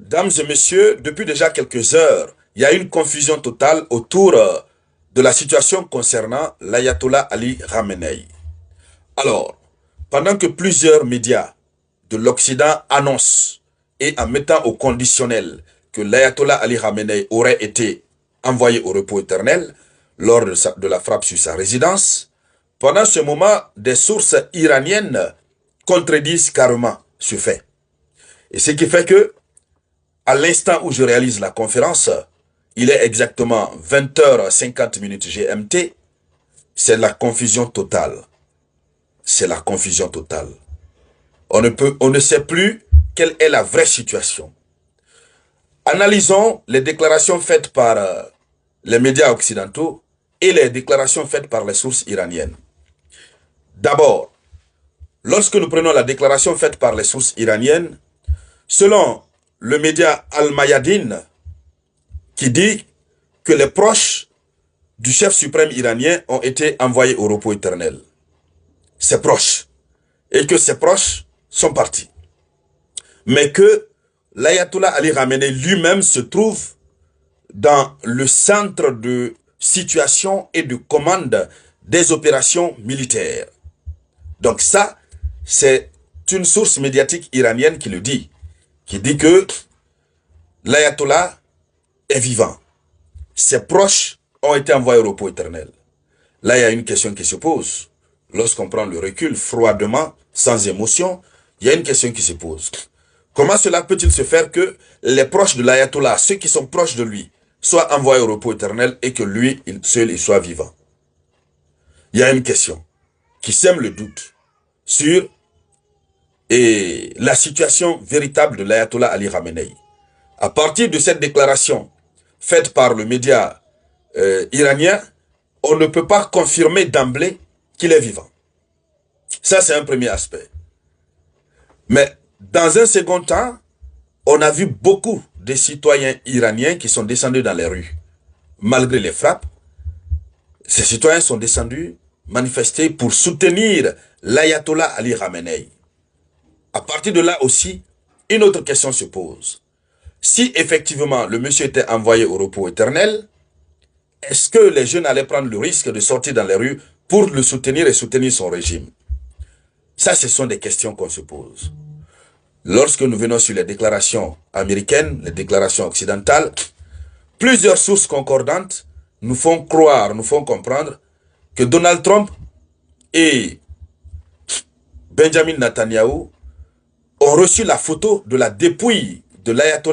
Dames et messieurs, depuis déjà quelques heures, il y a une confusion totale autour de la situation concernant l'ayatollah Ali Khamenei. Alors, pendant que plusieurs médias de l'Occident annoncent et en mettant au conditionnel que l'ayatollah Ali Khamenei aurait été envoyé au repos éternel lors de la frappe sur sa résidence, pendant ce moment, des sources iraniennes contredisent carrément ce fait. Et ce qui fait que, à l'instant où je réalise la conférence, il est exactement 20h50 GMT, c'est la confusion totale. C'est la confusion totale. On ne sait plus quelle est la vraie situation. Analysons les déclarations faites par les médias occidentaux et les déclarations faites par les sources iraniennes. D'abord, lorsque nous prenons la déclaration faite par les sources iraniennes, selon le média Al-Mayadin, qui dit que les proches du chef suprême iranien ont été envoyés au repos éternel. Ses proches. Et que ses proches sont partis. Mais que l'ayatollah Ali Khamenei lui-même se trouve dans le centre de situation et de commande des opérations militaires. Donc ça, c'est une source médiatique iranienne qui le dit. Qui dit que l'ayatollah est vivant. Ses proches ont été envoyés au repos éternel. Là, il y a une question qui se pose. Lorsqu'on prend le recul froidement, sans émotion, il y a une question qui se pose. Comment cela peut-il se faire que les proches de l'ayatollah, ceux qui sont proches de lui, soient envoyés au repos éternel et que lui, seul, il soit vivant? Il y a une question qui sème le doute sur la situation véritable de l'ayatollah Ali Khamenei. À partir de cette déclaration faite par le média iranien, on ne peut pas confirmer d'emblée qu'il est vivant. Ça, c'est un premier aspect. Mais dans un second temps, on a vu beaucoup de citoyens iraniens qui sont descendus dans les rues. Malgré les frappes, ces citoyens sont descendus manifester pour soutenir l'ayatollah Ali Khamenei. À partir de là aussi, une autre question se pose. Si effectivement le monsieur était envoyé au repos éternel, est-ce que les jeunes allaient prendre le risque de sortir dans les rues pour le soutenir et soutenir son régime? Ça, ce sont des questions qu'on se pose. Lorsque nous venons sur les déclarations américaines, les déclarations occidentales, plusieurs sources concordantes nous font croire, nous font comprendre que Donald Trump et Benjamin Netanyahu ont reçu la photo de la dépouille de l'ayatollah